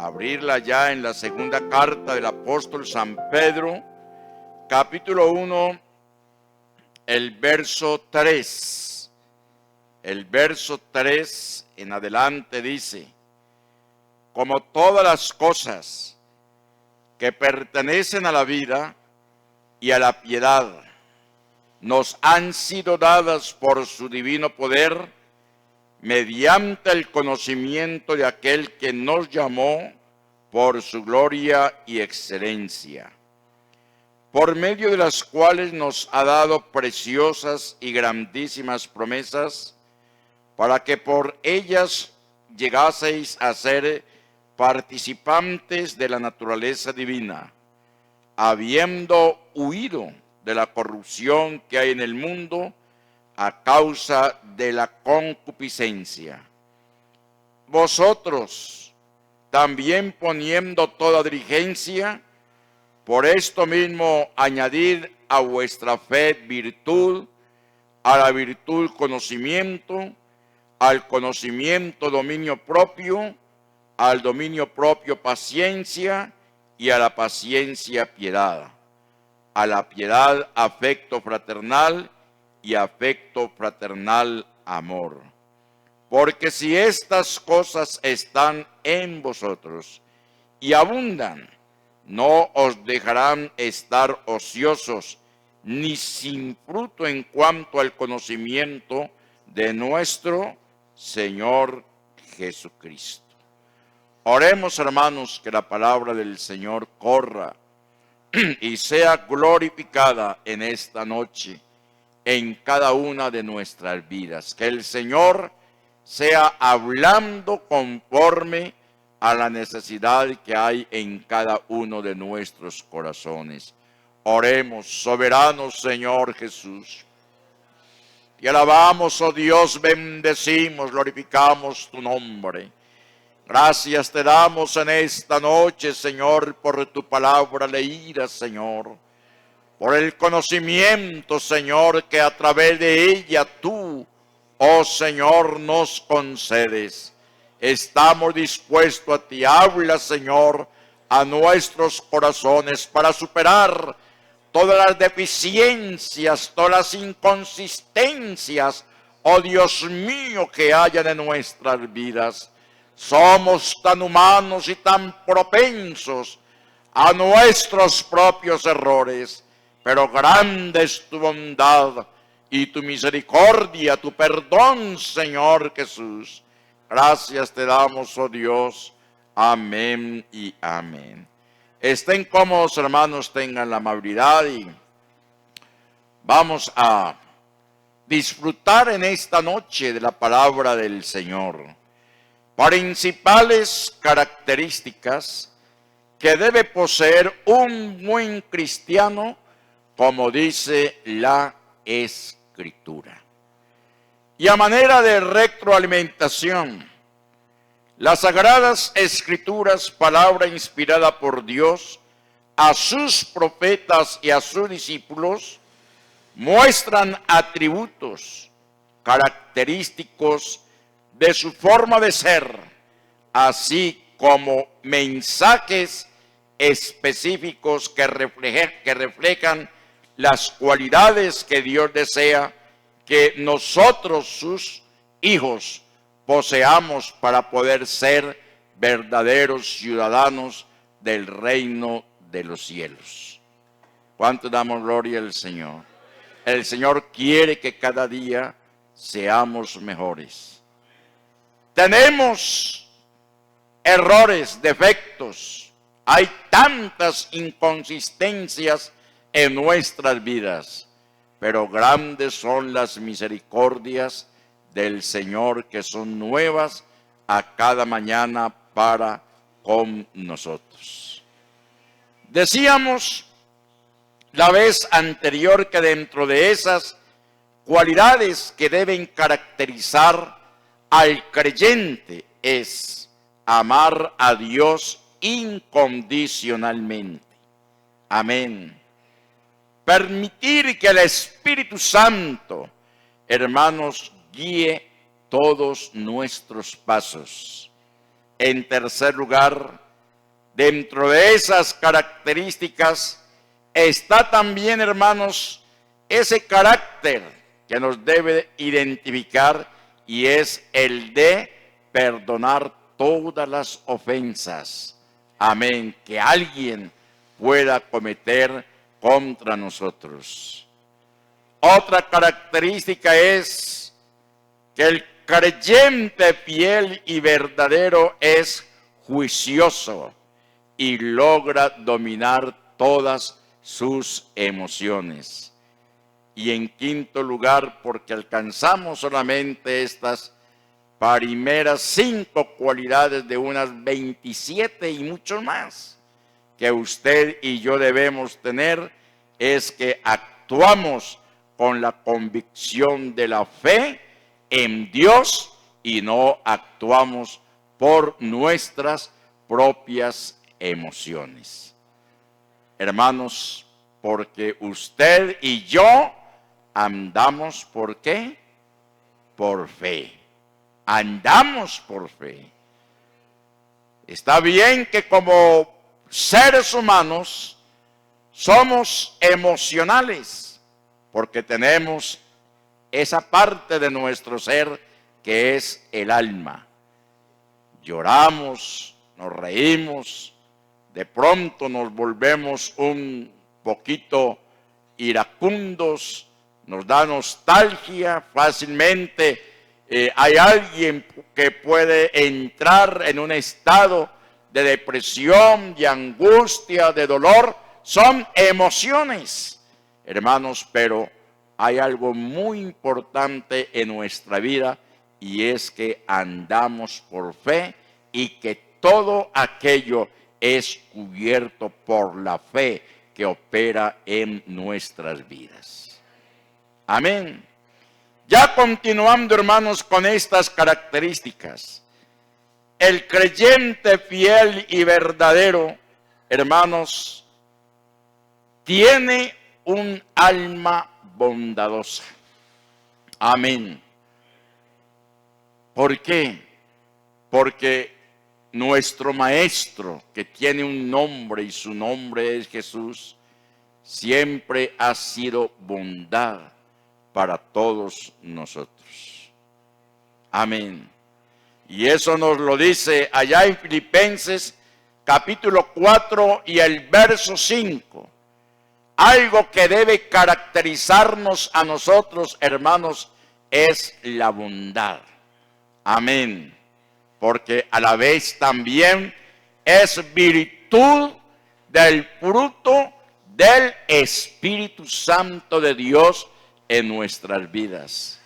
abrirla ya en la segunda carta del apóstol San Pedro, capítulo 1, el verso 3. El verso 3 en adelante dice: como todas las cosas que pertenecen a la vida y a la piedad nos han sido dadas por su divino poder, mediante el conocimiento de aquel que nos llamó por su gloria y excelencia, por medio de las cuales nos ha dado preciosas y grandísimas promesas, para que por ellas llegaseis a ser participantes de la naturaleza divina, habiendo huido de la corrupción que hay en el mundo a causa de la concupiscencia. Vosotros también, poniendo toda diligencia, por esto mismo añadid a vuestra fe virtud, a la virtud conocimiento, al conocimiento dominio propio, al dominio propio paciencia, y a la paciencia piedad, a la piedad afecto fraternal, y afecto fraternal amor. Porque si estas cosas están en vosotros y abundan, no os dejarán estar ociosos ni sin fruto en cuanto al conocimiento de nuestro Señor Jesucristo. Oremos, hermanos, que la palabra del Señor corra y sea glorificada en esta noche en cada una de nuestras vidas. Que el Señor sea hablando conforme a la necesidad que hay en cada uno de nuestros corazones. Oremos. Soberano Señor Jesús, te alabamos, oh Dios, bendecimos, glorificamos tu nombre. Gracias te damos en esta noche, Señor, por tu palabra leída, Señor, por el conocimiento, Señor, que a través de ella tú, oh Señor, nos concedes. Estamos dispuestos a ti. Habla, Señor, a nuestros corazones para superar todas las deficiencias, todas las inconsistencias, oh Dios mío, que hayan en nuestras vidas. Somos tan humanos y tan propensos a nuestros propios errores, pero grande es tu bondad y tu misericordia, tu perdón, Señor Jesús. Gracias te damos, oh Dios. Amén y amén. Estén cómodos, hermanos, tengan la amabilidad y vamos a disfrutar en esta noche de la palabra del Señor. Principales características que debe poseer un buen cristiano, como dice la Escritura. Y a manera de retroalimentación, las Sagradas Escrituras, palabra inspirada por Dios a sus profetas y a sus discípulos, muestran atributos característicos de su forma de ser, así como mensajes específicos que reflejan las cualidades que Dios desea que nosotros, sus hijos, poseamos para poder ser verdaderos ciudadanos del reino de los cielos. ¿Cuánto damos gloria al Señor? El Señor quiere que cada día seamos mejores. Tenemos errores, defectos, hay tantas inconsistencias en nuestras vidas, pero grandes son las misericordias del Señor que son nuevas a cada mañana para con nosotros. Decíamos la vez anterior que dentro de esas cualidades que deben caracterizar al creyente es amar a Dios incondicionalmente. Amén. Permitir que el Espíritu Santo, hermanos, guíe todos nuestros pasos. En tercer lugar, Dentro de esas características está también, hermanos, ese carácter que nos debe identificar y es el de perdonar todas las ofensas. Amén. Que alguien pueda cometer contra nosotros. Otra característica es que el creyente fiel y verdadero es juicioso y logra dominar todas sus emociones. Y en quinto lugar, porque alcanzamos solamente estas primeras 5 cualidades de unas 27 y mucho más que usted y yo debemos tener, es que actuamos con la convicción de la fe en Dios y no actuamos por nuestras propias emociones. Hermanos, porque usted y yo andamos, ¿por qué? Por fe. Andamos por fe. Está bien que como seres humanos somos emocionales, porque tenemos esa parte de nuestro ser que es el alma. Lloramos, nos reímos, de pronto nos volvemos un poquito iracundos, nos da nostalgia fácilmente. Hay alguien que puede entrar en un estado de depresión, de angustia, de dolor. Son emociones, hermanos, pero hay algo muy importante en nuestra vida y es que andamos por fe y que todo aquello es cubierto por la fe que opera en nuestras vidas. Amén. Ya continuando, hermanos, con estas características, el creyente fiel y verdadero, hermanos, tiene un alma bondadosa. Amén. ¿Por qué? Porque nuestro Maestro, que tiene un nombre y su nombre es Jesús, siempre ha sido bondad para todos nosotros. Amén. Y eso nos lo dice allá en Filipenses capítulo 4 y el verso 5. Algo que debe caracterizarnos a nosotros, hermanos, es la bondad. Amén. Porque a la vez también es virtud del fruto del Espíritu Santo de Dios en nuestras vidas.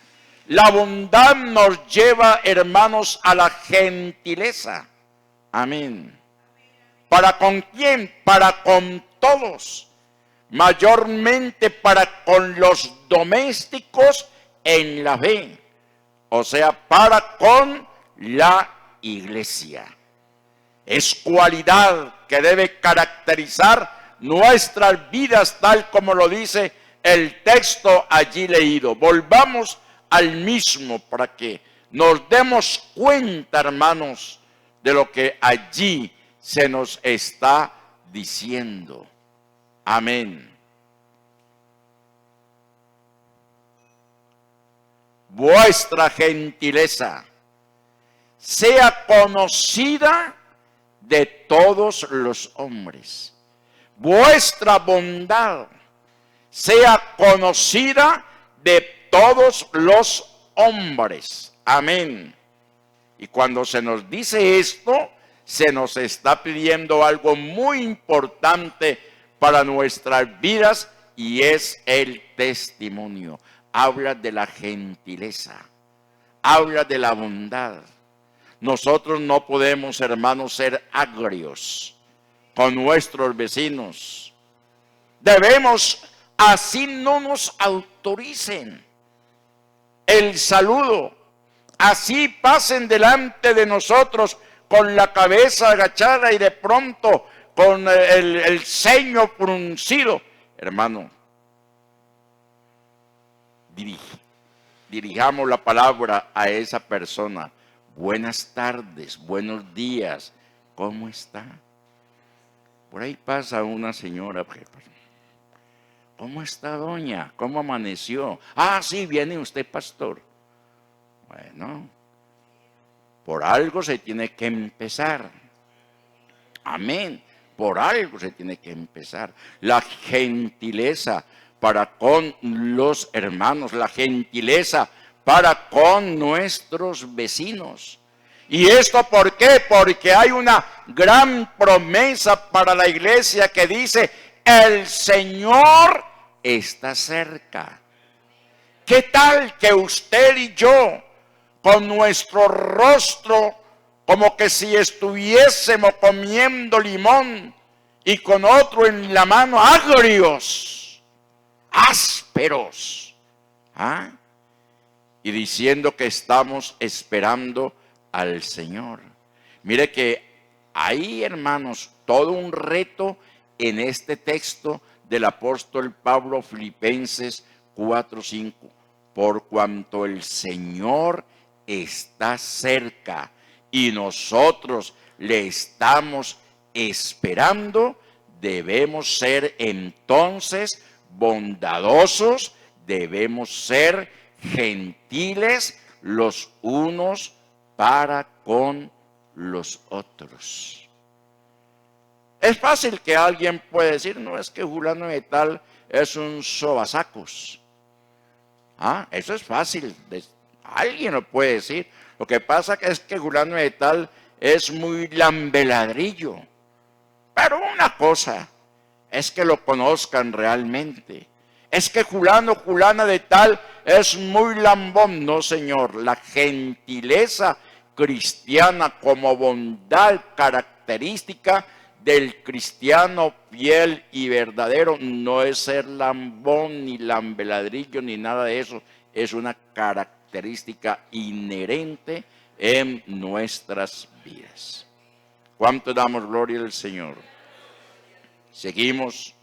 La bondad nos lleva, hermanos, a la gentileza. Amén. ¿Para con quién? Para con todos. Mayormente para con los domésticos en la fe. O sea, para con la iglesia. Es cualidad que debe caracterizar nuestras vidas, tal como lo dice el texto allí leído. Volvamos al mismo para que nos demos cuenta, hermanos, de lo que allí se nos está diciendo. Amén. Vuestra gentileza sea conocida de todos los hombres. Vuestra bondad sea conocida de todos los hombres. Amén. Y cuando se nos dice esto, se nos está pidiendo algo muy importante para nuestras vidas y es el testimonio. Habla de la gentileza, habla de la bondad. Nosotros no podemos, hermanos, ser agrios con nuestros vecinos. Debemos, así no nos autoricen el saludo, así pasen delante de nosotros con la cabeza agachada y de pronto con el ceño fruncido. Hermano, dirijamos la palabra a esa persona. Buenas tardes, buenos días, ¿cómo está? Por ahí pasa una señora, ¿cómo está doña? ¿Cómo amaneció? Ah, sí, viene usted, pastor. Bueno, por algo se tiene que empezar. Amén. Por algo se tiene que empezar. La gentileza para con los hermanos, la gentileza para con nuestros vecinos. ¿Y esto por qué? Porque hay una gran promesa para la iglesia que dice, el Señor está cerca. ¿Qué tal que usted y yo, con nuestro rostro, como que si estuviésemos comiendo limón y con otro en la mano, agrios, ásperos, y diciendo que estamos esperando al Señor? Mire que hay, hermanos, todo un reto en este texto del apóstol Pablo, Filipenses 4:5. Por cuanto el Señor está cerca y nosotros le estamos esperando, debemos ser entonces bondadosos, debemos ser gentiles los unos para con los otros. Es fácil que alguien pueda decir, no, es que fulano de tal es un sobasacos. Eso es fácil, alguien lo puede decir. Lo que pasa es que fulano de tal es muy lambeladrillo. Pero una cosa es que lo conozcan realmente. Es que fulana de tal es muy lambón. No, señor, la gentileza cristiana como bondad característica del cristiano fiel y verdadero no es ser lambón ni lambeladrillo ni nada de eso. Es una característica inherente en nuestras vidas. ¿Cuánto damos gloria al Señor? Seguimos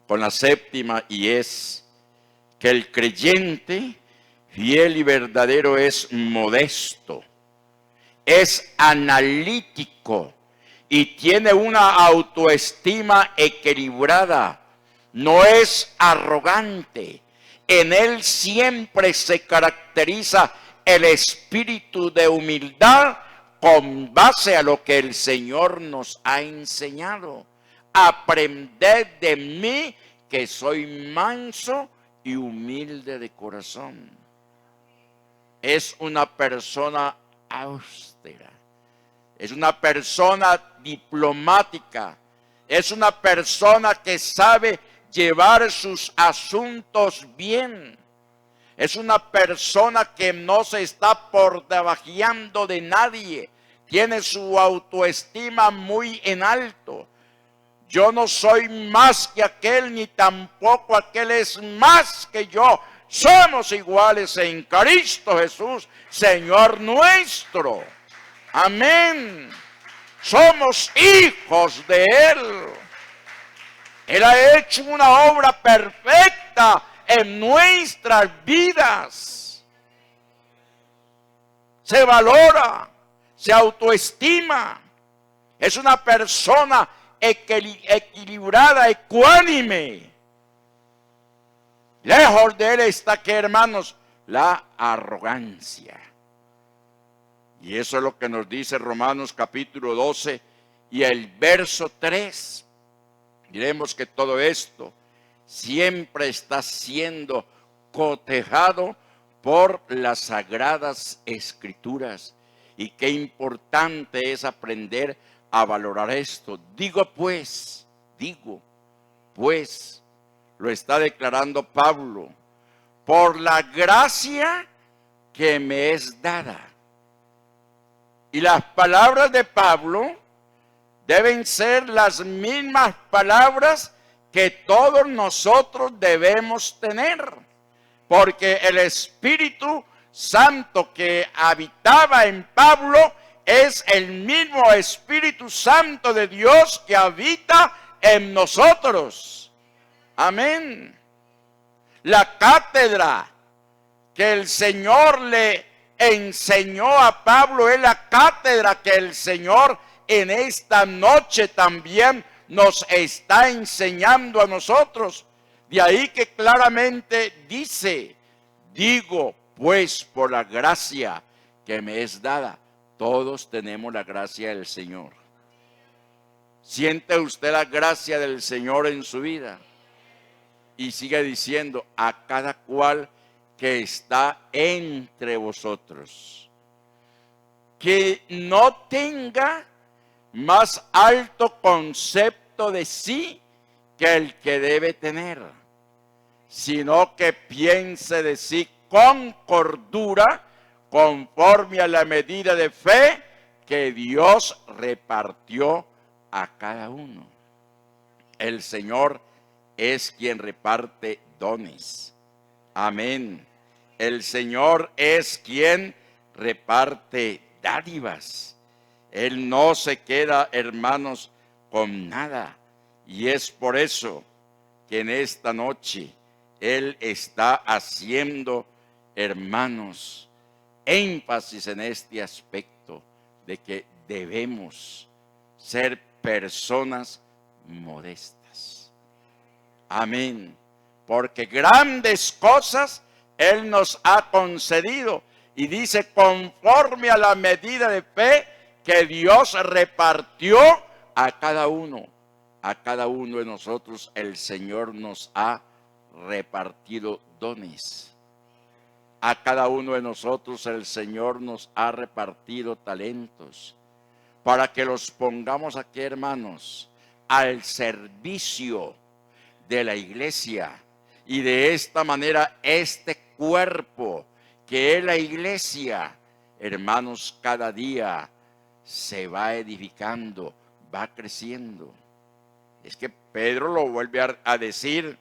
con la séptima, y es que el creyente fiel y verdadero es modesto, es analítico y tiene una autoestima equilibrada, no es arrogante. En él siempre se caracteriza el espíritu de humildad con base a lo que el Señor nos ha enseñado. Aprended de mí que soy manso y humilde de corazón. Es una persona austera, es una persona diplomática, es una persona que sabe llevar sus asuntos bien. Es una persona que no se está por debajeando de nadie, tiene su autoestima muy en alto. Yo no soy más que aquel, ni tampoco aquel es más que yo. Somos iguales en Cristo Jesús, Señor nuestro. Amén. Somos hijos de Él. Él ha hecho una obra perfecta en nuestras vidas. Se valora, se autoestima. Es una persona equilibrada, ecuánime. Lejos de él está, que hermanos, la arrogancia. Y eso es lo que nos dice Romanos capítulo 12 y el verso 3. Diremos que todo esto siempre está siendo cotejado por las sagradas escrituras. Y qué importante es aprender a valorar esto. Digo pues, lo está declarando Pablo, por la gracia que me es dada. Y las palabras de Pablo deben ser las mismas palabras que todos nosotros debemos tener, porque el Espíritu Santo que habitaba en Pablo es el mismo Espíritu Santo de Dios que habita en nosotros. Amén. La cátedra que el Señor le enseñó a Pablo es la cátedra que el Señor en esta noche también nos está enseñando a nosotros. De ahí que claramente dice, digo pues por la gracia que me es dada. Todos tenemos la gracia del Señor. ¿Siente usted la gracia del Señor en su vida? Y sigue diciendo, a cada cual que está entre vosotros, que no tenga más alto concepto de sí que el que debe tener, sino que piense de sí con cordura, conforme a la medida de fe que Dios repartió a cada uno. El Señor es quien reparte dones. Amén. El Señor es quien reparte dádivas. Él no se queda, hermanos, con nada. Y es por eso que en esta noche Él está haciendo, hermanos, énfasis en este aspecto de que debemos ser personas modestas. Amén. Porque grandes cosas Él nos ha concedido. Y dice, conforme a la medida de fe que Dios repartió a cada uno. A cada uno de nosotros el Señor nos ha repartido dones. A cada uno de nosotros el Señor nos ha repartido talentos. Para que los pongamos aquí, hermanos, al servicio de la iglesia. Y de esta manera este cuerpo que es la iglesia, hermanos, cada día se va edificando, va creciendo. Es que Pedro lo vuelve a decir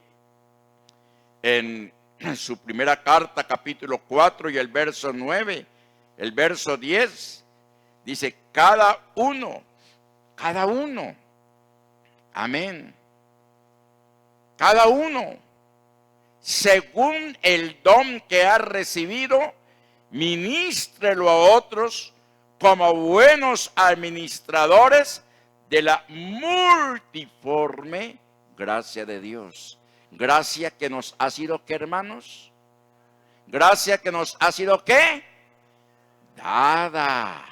en su primera carta, capítulo 4 y el verso 9, el verso 10, dice, cada uno, amén, cada uno, según el don que ha recibido, ministrelo a otros como buenos administradores de la multiforme gracia de Dios. Gracia que nos ha sido, ¿qué, hermanos? Gracia que nos ha sido, ¿qué? Dada.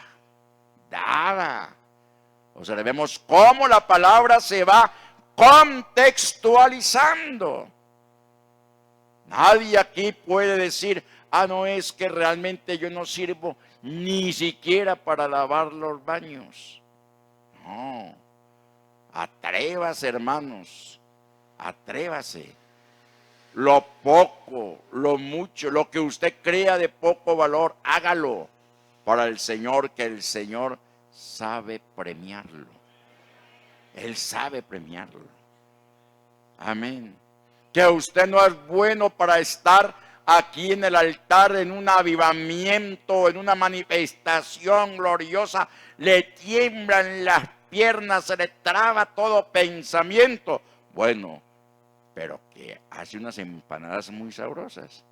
Observemos cómo la palabra se va contextualizando. Nadie aquí puede decir, no, es que realmente yo no sirvo ni siquiera para lavar los baños. No, atrévase, hermanos, atrévase. Lo poco, lo mucho, lo que usted crea de poco valor, hágalo para el Señor, que el Señor sabe premiarlo. Él sabe premiarlo. Amén. Que usted no es bueno para estar aquí en el altar en un avivamiento, en una manifestación gloriosa, le tiemblan las piernas, se le traba todo pensamiento. Bueno, pero que hace unas empanadas muy sabrosas.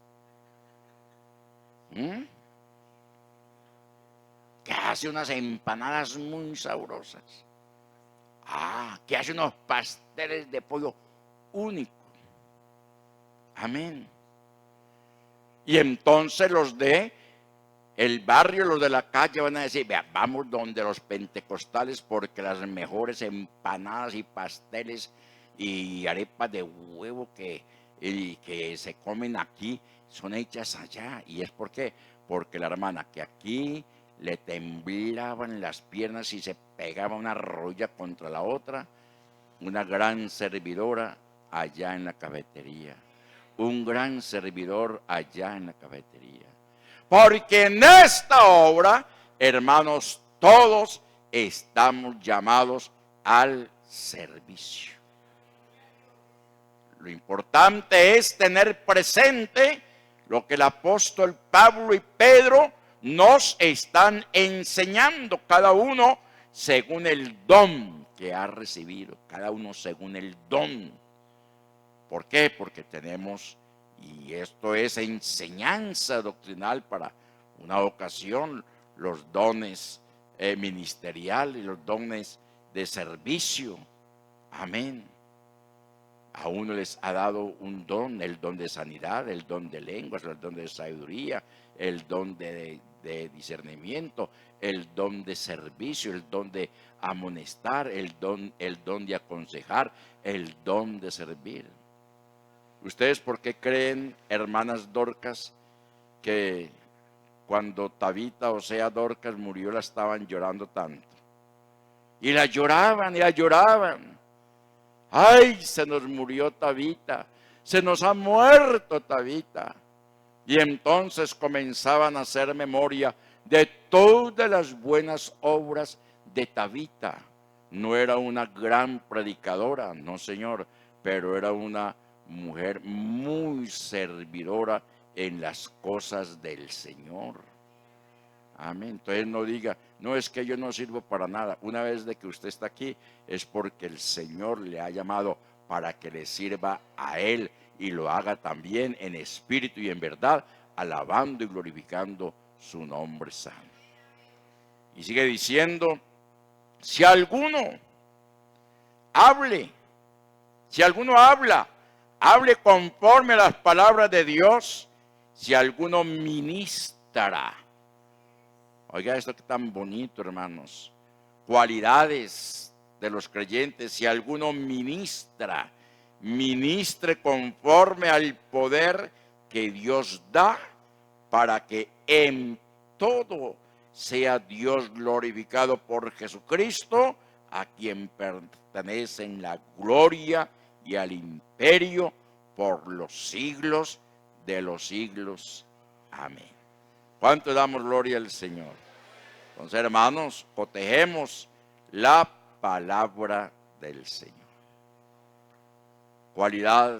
Que hace unas empanadas muy sabrosas. Que hace unos pasteles de pollo únicos. Amén. Y entonces los de el barrio, los de la calle van a decir, vea, vamos donde los pentecostales porque las mejores empanadas y pasteles y arepas de huevo que se comen aquí son hechas allá. ¿Y es por qué? Porque la hermana que aquí le temblaban las piernas y se pegaba una rolla contra la otra, una gran servidora allá en la cafetería. Un gran servidor allá en la cafetería. Porque en esta obra, hermanos, todos estamos llamados al servicio. Lo importante es tener presente lo que el apóstol Pablo y Pedro nos están enseñando, cada uno según el don que ha recibido, cada uno según el don. ¿Por qué? Porque tenemos, y esto es enseñanza doctrinal para una ocasión, los dones ministeriales, los dones de servicio. Amén. A uno les ha dado un don, el don de sanidad, el don de lenguas, el don de sabiduría, el don de discernimiento, el don de servicio, el don de amonestar, el don de aconsejar, el don de servir. ¿Ustedes por qué creen, hermanas Dorcas, que cuando Tabita, o sea Dorcas, murió, la estaban llorando tanto? Y la lloraban y la lloraban. Ay, se nos murió Tabita, se nos ha muerto Tabita. Y entonces comenzaban a hacer memoria de todas las buenas obras de Tabita. No era una gran predicadora, no señor, pero era una mujer muy servidora en las cosas del Señor. Amén. Entonces no diga, no, es que yo no sirvo para nada. Una vez de que usted está aquí es porque el Señor le ha llamado para que le sirva a Él y lo haga también en espíritu y en verdad, alabando y glorificando su nombre santo. Y sigue diciendo, si alguno hable, si alguno habla, hable conforme a las palabras de Dios. Si alguno ministra, oiga esto que tan bonito, hermanos, cualidades de los creyentes. Si alguno ministra, ministre conforme al poder que Dios da, para que en todo sea Dios glorificado por Jesucristo, a quien pertenecen la gloria y al imperio por los siglos de los siglos. Amén. ¿Cuánto damos gloria al Señor? Entonces, hermanos, cotejemos la palabra del Señor. Cualidad,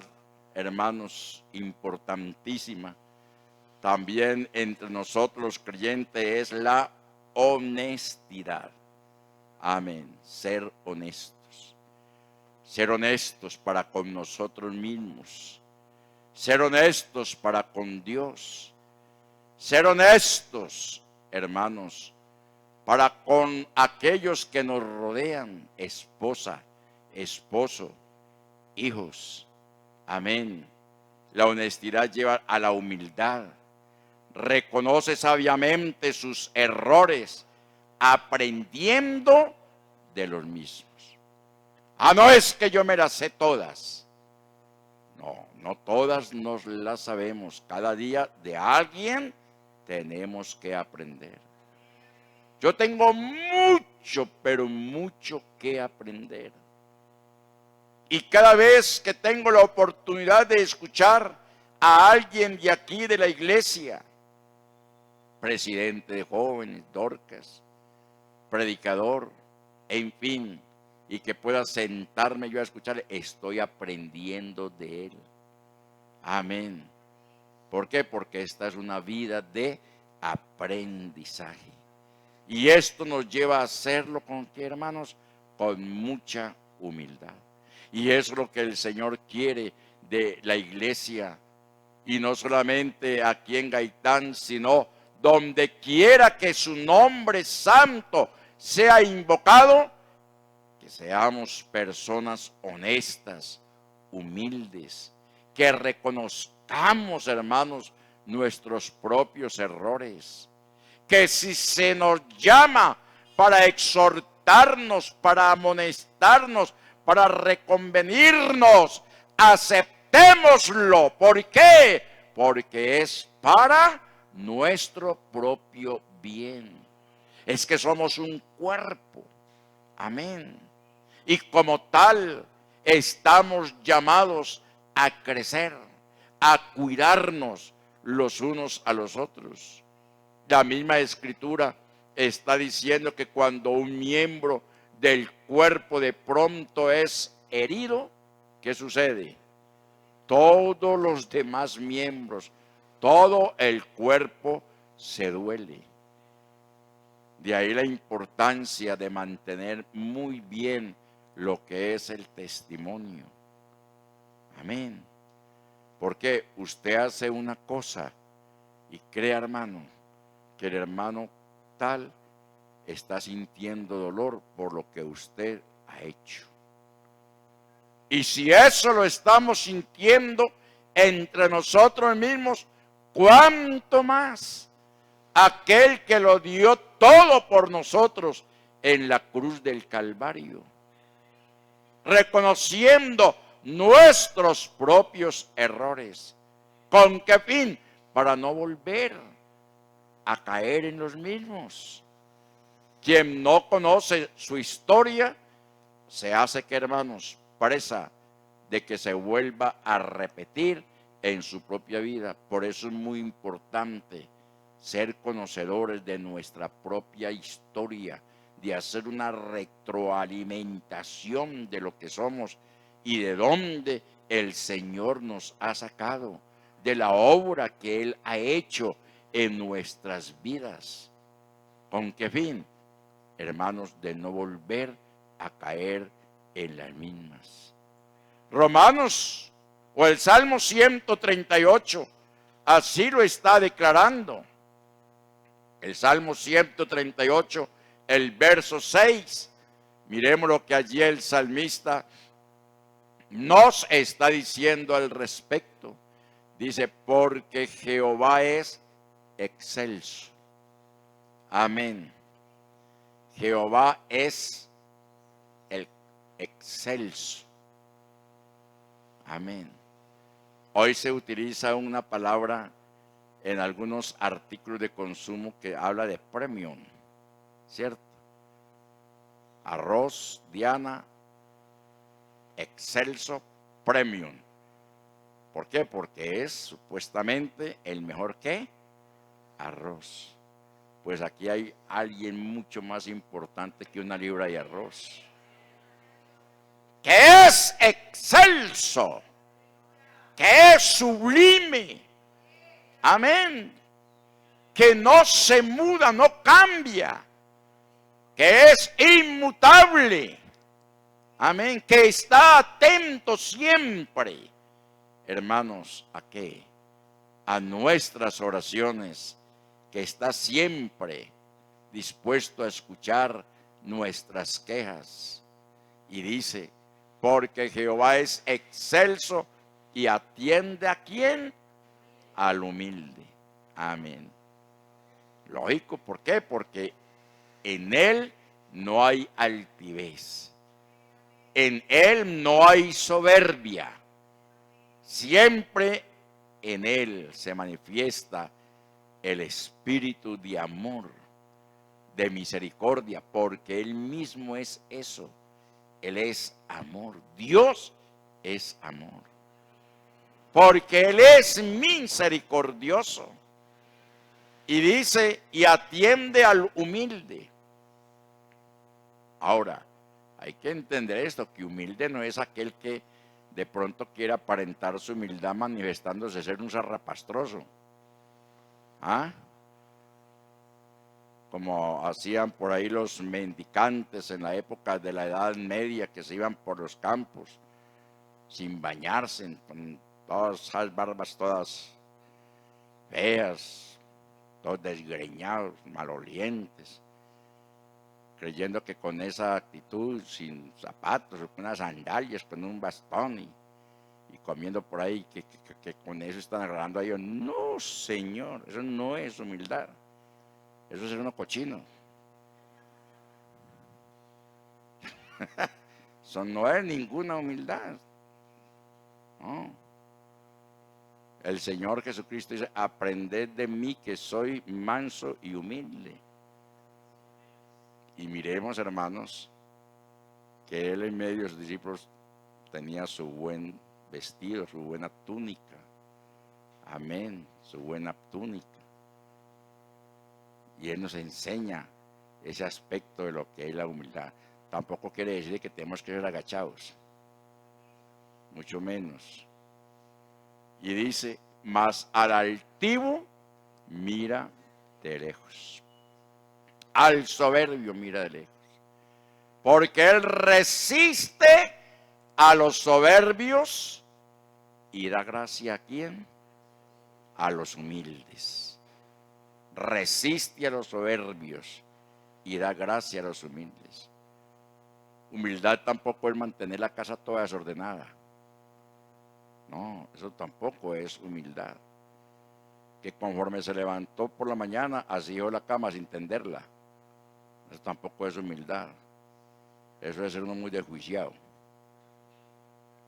hermanos, importantísima también entre nosotros los creyentes es la honestidad. Amén. Ser honestos. Ser honestos para con nosotros mismos. Ser honestos para con Dios. Ser honestos, hermanos, para con aquellos que nos rodean, esposa, esposo, hijos. Amén. La honestidad lleva a la humildad. Reconoce sabiamente sus errores, aprendiendo de los mismos. Ah, no es que yo me las sé todas. No, no todas nos las sabemos. Cada día de alguien tenemos que aprender. Yo tengo mucho, pero mucho que aprender. Y cada vez que tengo la oportunidad de escuchar a alguien de aquí de la iglesia, presidente de jóvenes, Dorcas, predicador, en fin, y que pueda sentarme yo a escuchar, estoy aprendiendo de él. Amén. ¿Por qué? Porque esta es una vida de aprendizaje. Y esto nos lleva a hacerlo con qué, hermanos, con mucha humildad. Y es lo que el Señor quiere de la iglesia. Y no solamente aquí en Gaitán, sino donde quiera que su nombre santo sea invocado, que seamos personas honestas, humildes, que reconozcamos, hermanos, nuestros propios errores. Que si se nos llama para exhortarnos, para amonestarnos, para reconvenirnos, aceptémoslo. ¿Por qué? Porque es para nuestro propio bien. Es que somos un cuerpo. Amén. Y como tal, estamos llamados a crecer, a cuidarnos los unos a los otros. La misma Escritura está diciendo que cuando un miembro del cuerpo de pronto es herido, ¿qué sucede? Todos los demás miembros, todo el cuerpo se duele. De ahí la importancia de mantener muy bien lo que es el testimonio. Amén. Porque usted hace una cosa y cree, hermano, que el hermano tal está sintiendo dolor por lo que usted ha hecho. Y si eso lo estamos sintiendo entre nosotros mismos, ¿cuánto más aquel que lo dio todo por nosotros en la cruz del Calvario? Reconociendo nuestros propios errores. ¿Con qué fin? Para no volver a caer en los mismos. Quien no conoce su historia, se hace, que hermanos, presa de que se vuelva a repetir en su propia vida. Por eso es muy importante ser conocedores de nuestra propia historia, de hacer una retroalimentación de lo que somos y de dónde el Señor nos ha sacado, de la obra que Él ha hecho en nuestras vidas. ¿Con qué fin? Hermanos, de no volver a caer en las mismas. Romanos o el Salmo 138 así lo está declarando. El Salmo 138, el verso 6. Miremos lo que allí el salmista nos está diciendo al respecto. Dice, porque Jehová es excelso. Amén. Jehová es el excelso. Amén. Hoy se utiliza una palabra en algunos artículos de consumo que habla de premium, ¿cierto? Arroz, Diana, excelso, premium. ¿Por qué? Porque es supuestamente el mejor ¿qué? Arroz. Pues aquí hay alguien mucho más importante que una libra de arroz, que es excelso, que es sublime, amén, que no se muda, no cambia, que es inmutable, amén, que está atento siempre, hermanos, ¿a qué? A nuestras oraciones, que está siempre dispuesto a escuchar nuestras quejas. Y dice, porque Jehová es excelso y atiende ¿a quién? Al humilde. Amén. Lógico, ¿por qué? Porque en Él no hay altivez. En Él no hay soberbia. Siempre en Él se manifiesta el espíritu de amor, de misericordia, porque Él mismo es eso. Él es amor. Dios es amor. Porque Él es misericordioso. Y dice, y atiende al humilde. Ahora, hay que entender esto, que humilde no es aquel que de pronto quiere aparentar su humildad manifestándose ser un zarrapastroso. ¿Ah? Como hacían por ahí los mendicantes en la época de la Edad Media, que se iban por los campos sin bañarse, con todas esas barbas todas feas, todos desgreñados, malolientes, creyendo que con esa actitud, sin zapatos, con unas sandalias, con un bastón y comiendo por ahí, que con eso están agarrando a Dios. No, Señor, eso no es humildad. Eso es ser uno cochino. Eso no es ninguna humildad. No. El Señor Jesucristo dice, aprended de mí que soy manso y humilde. Y miremos, hermanos, que Él en medio de sus discípulos tenía su buen vestido, su buena túnica. Amén, su buena túnica. Y Él nos enseña ese aspecto de lo que es la humildad. Tampoco quiere decir que tenemos que ser agachados, mucho menos. Y dice, mas al altivo mira de lejos, al soberbio mira de lejos, porque Él resiste a los soberbios y da gracia ¿a quién? A los humildes. Resiste a los soberbios y da gracia a los humildes. Humildad tampoco es mantener la casa toda desordenada. No, eso tampoco es humildad. Que conforme se levantó por la mañana, así dejó la cama sin tenderla. Eso tampoco es humildad. Eso es ser uno muy desjuiciado.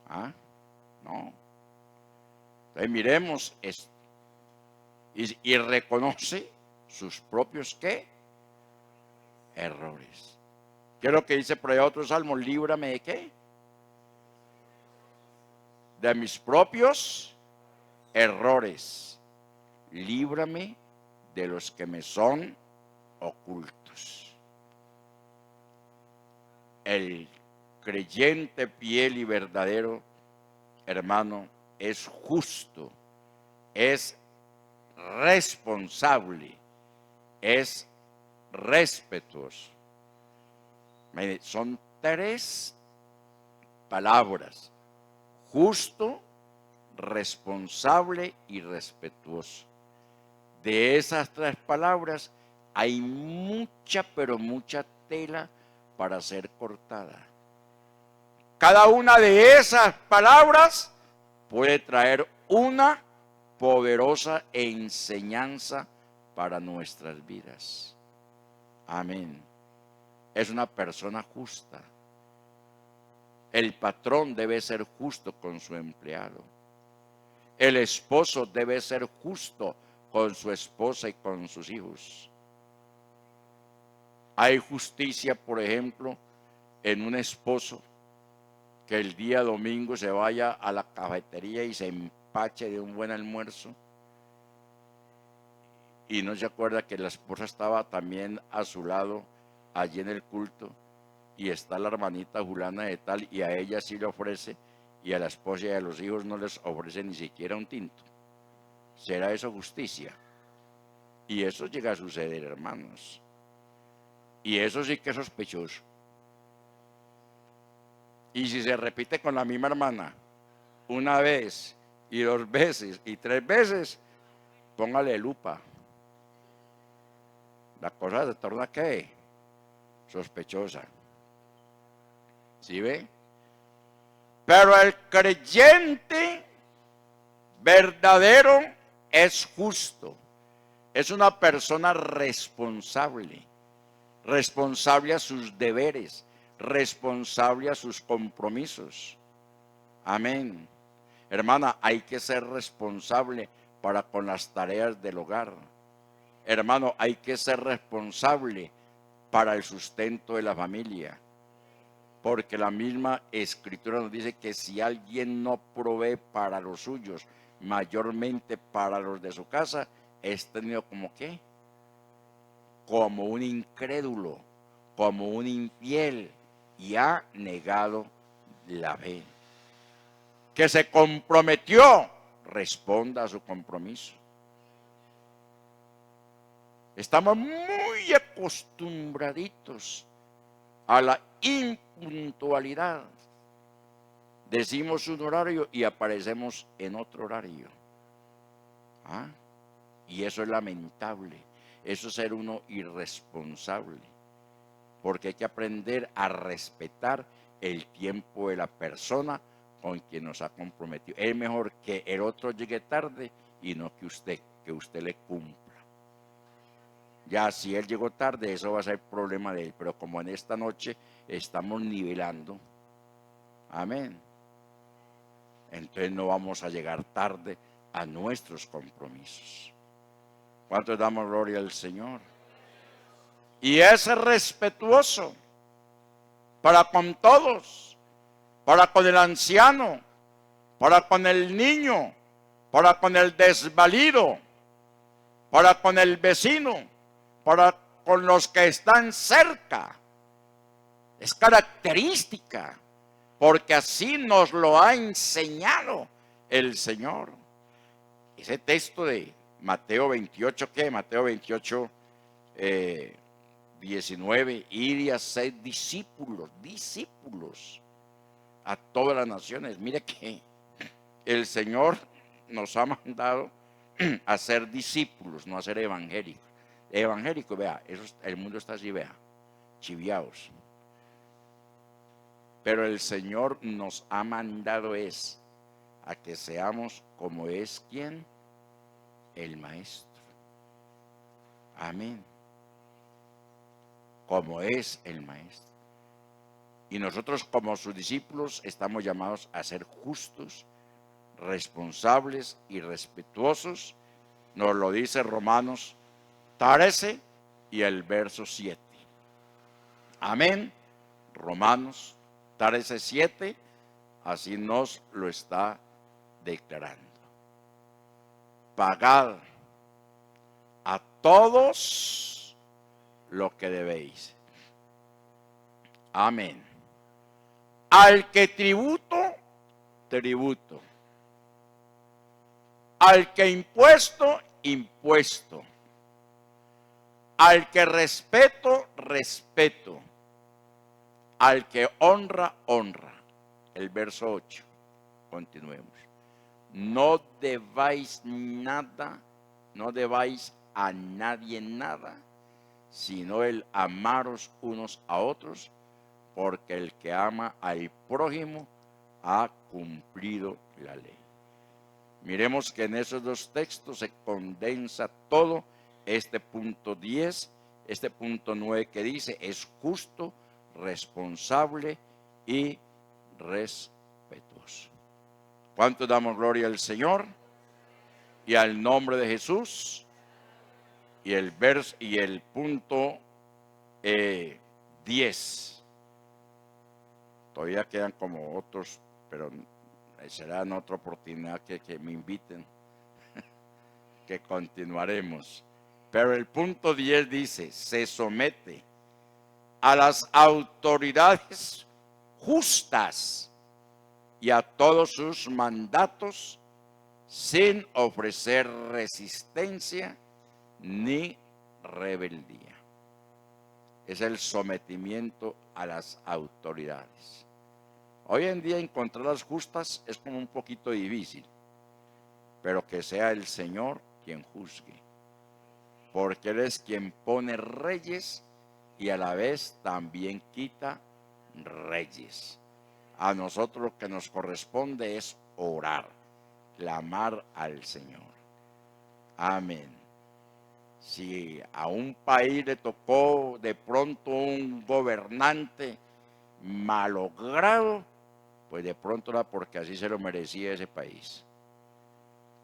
¿Ah? No. Entonces miremos esto. Y reconoce sus propios, ¿qué? Errores. ¿Qué es lo que dice por ahí otro salmo? Líbrame de ¿qué? De mis propios errores. Líbrame de los que me son ocultos. El creyente fiel y verdadero, hermano, es justo, es responsable, es respetuoso. Son 3 palabras: justo, responsable y respetuoso. De esas 3 palabras hay mucha, pero mucha tela para ser cortada. Cada una de esas palabras puede traer una poderosa enseñanza para nuestras vidas. Amén. Es una persona justa. El patrón debe ser justo con su empleado. El esposo debe ser justo con su esposa y con sus hijos. Hay justicia, por ejemplo, en un esposo que el día domingo se vaya a la cafetería y se empache de un buen almuerzo y no se acuerda que la esposa estaba también a su lado allí en el culto y está la hermanita Julana de tal y a ella sí le ofrece y a la esposa y a los hijos no les ofrece ni siquiera un tinto. ¿Será eso justicia? Y eso llega a suceder, hermanos. Y eso sí que es sospechoso. Y si se repite con la misma hermana, una vez y 2 veces y 3 veces, póngale lupa. La cosa se torna ¿qué? Sospechosa. ¿Sí ve? Pero el creyente verdadero es justo. Es una persona responsable. Responsable a sus deberes. Responsable a sus compromisos. Amén. Hermana, hay que ser responsable para con las tareas del hogar. Hermano, hay que ser responsable para el sustento de la familia. Porque la misma Escritura nos dice que si alguien no provee para los suyos, mayormente para los de su casa, es tenido como ¿qué? Como un incrédulo, como un infiel, y ha negado la fe. Que se comprometió, responda a su compromiso. Estamos muy acostumbraditos a la impuntualidad. Decimos un horario y aparecemos en otro horario. ¿Ah? Y eso es lamentable. Eso es ser uno irresponsable. Porque hay que aprender a respetar el tiempo de la persona con quien nos ha comprometido. Es mejor que el otro llegue tarde y no que usted le cumpla. Ya si él llegó tarde, eso va a ser problema de él. Pero como en esta noche estamos nivelando, amén, entonces no vamos a llegar tarde a nuestros compromisos. ¿Cuántos damos gloria al Señor? Y es respetuoso para con todos, para con el anciano, para con el niño, para con el desvalido, para con el vecino, para con los que están cerca. Es característica, porque así nos lo ha enseñado el Señor. Ese texto de Mateo 28, ¿qué? Mateo 28, 19, ir y hacer discípulos a todas las naciones. Mire que el Señor nos ha mandado a ser discípulos, no a ser evangélicos. Evangélicos, vea, el mundo está así, vea, chiviados. pero el Señor nos ha mandado es a que seamos como es quien, el Maestro. Amén. Como es el Maestro. Y nosotros como sus discípulos estamos llamados a ser justos, responsables y respetuosos. Nos lo dice Romanos 13 y el verso 7. Amén. Romanos 13, 7, así nos lo está declarando. Pagad a todos lo que debéis. Amén. Al que tributo, tributo. Al que impuesto, impuesto. Al que respeto, respeto. Al que honra, honra. El verso 8. Continuemos. No debáis nada, no debáis a nadie nada, sino el amaros unos a otros, porque el que ama al prójimo ha cumplido la ley. Miremos que en esos dos textos se condensa todo este punto 10, este punto 9 que dice es justo, responsable y respetuoso. ¿Cuánto damos gloria al Señor y al nombre de Jesús? Y el verso y el punto 10. Todavía quedan como otros, pero será en otra oportunidad que me inviten, que continuaremos. Pero el punto 10 dice, se somete a las autoridades justas y a todos sus mandatos sin ofrecer resistencia ni rebeldía. Es el sometimiento a las autoridades. Hoy en día encontrarlas justas es como un poquito difícil, pero que sea el Señor quien juzgue, porque Él es quien pone reyes y a la vez también quita reyes. A nosotros lo que nos corresponde es orar, clamar al Señor. Amén. Si a un país le tocó de pronto un gobernante malogrado, pues de pronto era porque así se lo merecía ese país.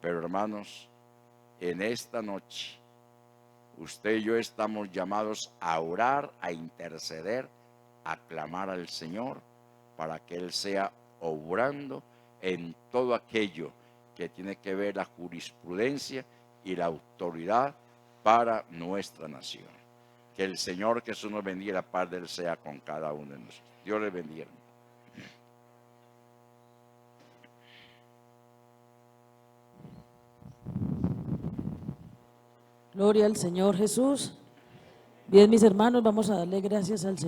Pero hermanos, en esta noche, usted y yo estamos llamados a orar, a interceder, a clamar al Señor para que Él sea obrando en todo aquello que tiene que ver la jurisprudencia y la autoridad para nuestra nación. Que el Señor Jesús nos bendiga, la paz de Él sea con cada uno de nosotros. Dios les bendiga. Gloria al Señor Jesús. Bien, mis hermanos, vamos a darle gracias al Señor.